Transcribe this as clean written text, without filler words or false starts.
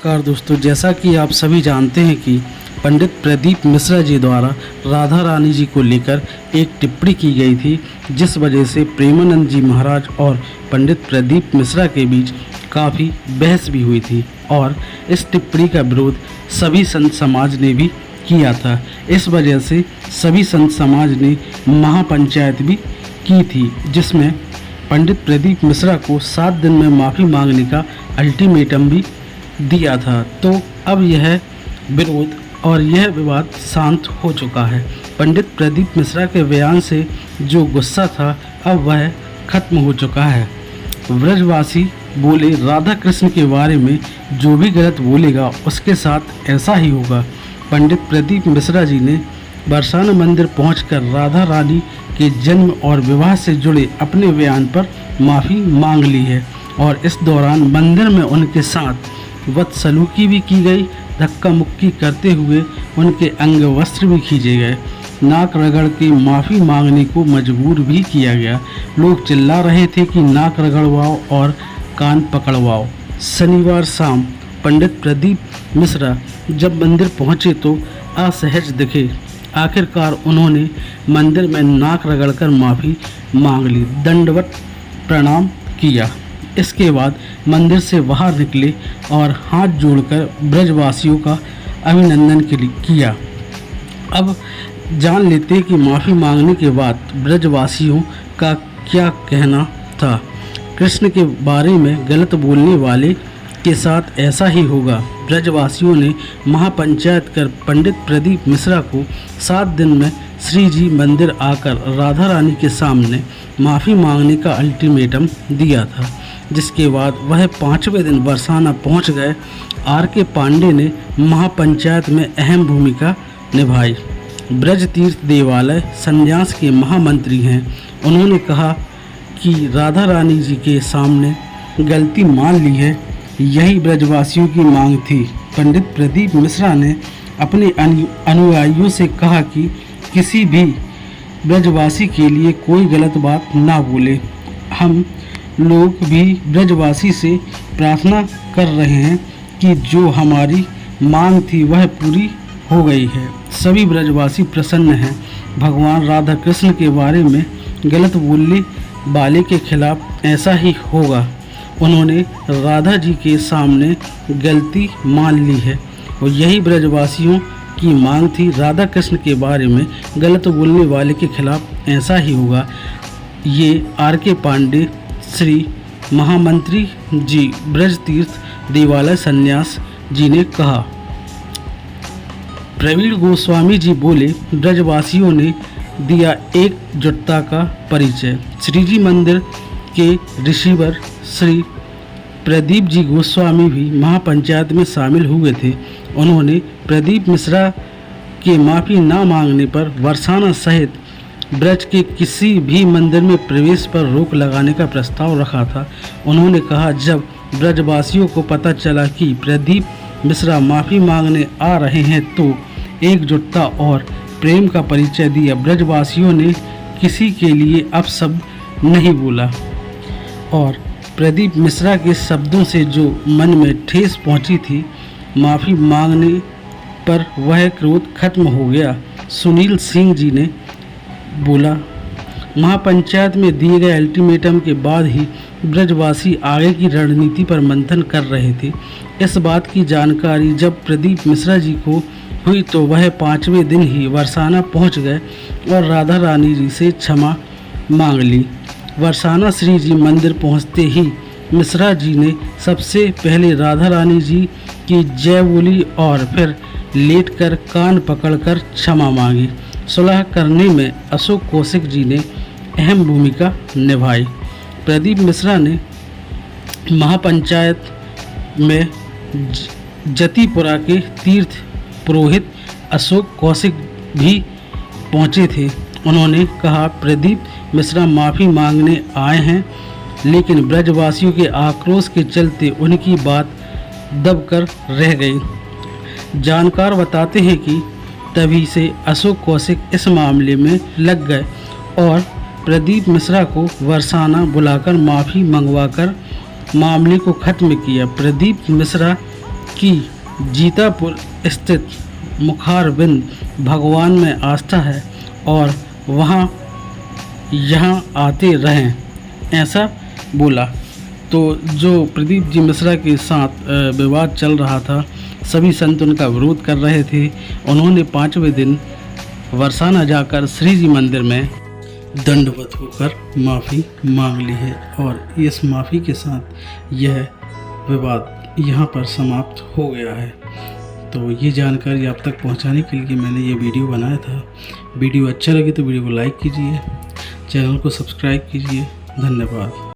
नमस्कार दोस्तों, जैसा कि आप सभी जानते हैं कि पंडित प्रदीप मिश्रा जी द्वारा राधा रानी जी को लेकर एक टिप्पणी की गई थी, जिस वजह से प्रेमानंद जी महाराज और पंडित प्रदीप मिश्रा के बीच काफ़ी बहस भी हुई थी और इस टिप्पणी का विरोध सभी संत समाज ने भी किया था। इस वजह से सभी संत समाज ने महापंचायत भी की थी, जिसमें पंडित प्रदीप मिश्रा को 7 दिन में माफ़ी मांगने का अल्टीमेटम भी दिया था। तो अब यह विरोध और यह विवाद शांत हो चुका है। पंडित प्रदीप मिश्रा के बयान से जो गुस्सा था अब वह खत्म हो चुका है। ब्रजवासी बोले, राधा कृष्ण के बारे में जो भी गलत बोलेगा उसके साथ ऐसा ही होगा। पंडित प्रदीप मिश्रा जी ने बरसाना मंदिर पहुंचकर राधा रानी के जन्म और विवाह से जुड़े अपने बयान पर माफ़ी मांग ली है और इस दौरान मंदिर में उनके साथ बदसलूकी भी की गई। धक्का मुक्की करते हुए उनके अंग वस्त्र भी खींचे गए। नाक रगड़ के माफ़ी मांगने को मजबूर भी किया गया। लोग चिल्ला रहे थे कि नाक रगड़वाओ और कान पकड़वाओ। शनिवार शाम पंडित प्रदीप मिश्रा जब मंदिर पहुंचे तो असहज दिखे। आखिरकार उन्होंने मंदिर में नाक रगड़कर माफ़ी मांग ली, दंडवत प्रणाम किया। इसके बाद मंदिर से बाहर निकले और हाथ जोड़कर ब्रजवासियों का अभिनंदन किया। अब जान लेते कि माफ़ी मांगने के बाद ब्रजवासियों का क्या कहना था। कृष्ण के बारे में गलत बोलने वाले के साथ ऐसा ही होगा। ब्रजवासियों ने महापंचायत कर पंडित प्रदीप मिश्रा को 7 दिन में श्री जी मंदिर आकर राधा रानी के सामने माफ़ी मांगने का अल्टीमेटम दिया था, जिसके बाद वह 5वें दिन बरसाना पहुंच गए। R.K. पांडे ने महापंचायत में अहम भूमिका निभाई। ब्रज तीर्थ देवालय संन्यास के महामंत्री हैं। उन्होंने कहा कि राधा रानी जी के सामने गलती मान ली है, यही ब्रजवासियों की मांग थी। पंडित प्रदीप मिश्रा ने अपने अनुयायियों से कहा कि किसी भी ब्रजवासी के लिए कोई गलत बात ना बोले। हम लोग भी ब्रजवासी से प्रार्थना कर रहे हैं कि जो हमारी मांग थी वह पूरी हो गई है। सभी ब्रजवासी प्रसन्न हैं। भगवान राधा कृष्ण के बारे में गलत बोलने वाले के खिलाफ ऐसा ही होगा। उन्होंने राधा जी के सामने गलती मान ली है और यही ब्रजवासियों की मांग थी। राधा कृष्ण के बारे में गलत बोलने वाले के खिलाफ ऐसा ही होगा। ये R.K. पांडे श्री महामंत्री जी ब्रज तीर्थ देवालय संन्यास जी ने कहा। प्रवीण गोस्वामी जी बोले, ब्रजवासियों ने दिया एकजुटता का परिचय। श्री जी मंदिर के रिसीवर श्री प्रदीप जी गोस्वामी भी महापंचायत में शामिल हुए थे। उन्होंने प्रदीप मिश्रा के माफ़ी ना मांगने पर बरसाना सहित ब्रज के किसी भी मंदिर में प्रवेश पर रोक लगाने का प्रस्ताव रखा था। उन्होंने कहा, जब ब्रजवासियों को पता चला कि प्रदीप मिश्रा माफ़ी मांगने आ रहे हैं तो एकजुटता और प्रेम का परिचय दिया। ब्रजवासियों ने किसी के लिए अपशब्द नहीं बोला और प्रदीप मिश्रा के शब्दों से जो मन में ठेस पहुंची थी, माफ़ी मांगने पर वह क्रोध खत्म हो गया। सुनील सिंह जी ने बोला, महापंचायत में दिए गए अल्टीमेटम के बाद ही ब्रजवासी आगे की रणनीति पर मंथन कर रहे थे। इस बात की जानकारी जब प्रदीप मिश्रा जी को हुई तो वह 5वें दिन ही बरसाना पहुंच गए और राधा रानी जी से क्षमा मांग ली। बरसाना श्री जी मंदिर पहुंचते ही मिश्रा जी ने सबसे पहले राधा रानी जी की जय बोली और फिर लेटकर कान पकड़कर क्षमा मांगी। सुलह करने में अशोक कौशिक जी ने अहम भूमिका निभाई। प्रदीप मिश्रा ने महापंचायत में जतीपुरा के तीर्थ पुरोहित अशोक कौशिक भी पहुंचे थे। उन्होंने कहा, प्रदीप मिश्रा माफ़ी मांगने आए हैं, लेकिन ब्रजवासियों के आक्रोश के चलते उनकी बात दबकर रह गई। जानकार बताते हैं कि तभी से अशोक कौशिक इस मामले में लग गए और प्रदीप मिश्रा को बरसाना बुलाकर माफ़ी मंगवाकर मामले को ख़त्म किया। प्रदीप मिश्रा कि जीतापुर स्थित मुखारबिंद भगवान में आस्था है और वहाँ यहाँ आते रहें, ऐसा बोला। तो जो प्रदीप जी मिश्रा के साथ विवाद चल रहा था, सभी संत उनका विरोध कर रहे थे। उन्होंने 5वें दिन बरसाना जाकर श्री जी मंदिर में दंडवत होकर माफ़ी मांग ली है और इस माफ़ी के साथ यह विवाद यहाँ पर समाप्त हो गया है। तो ये जानकारी आप तक पहुँचाने के लिए मैंने ये वीडियो बनाया था। वीडियो अच्छा लगे तो वीडियो को लाइक कीजिए, चैनल को सब्सक्राइब कीजिए। धन्यवाद।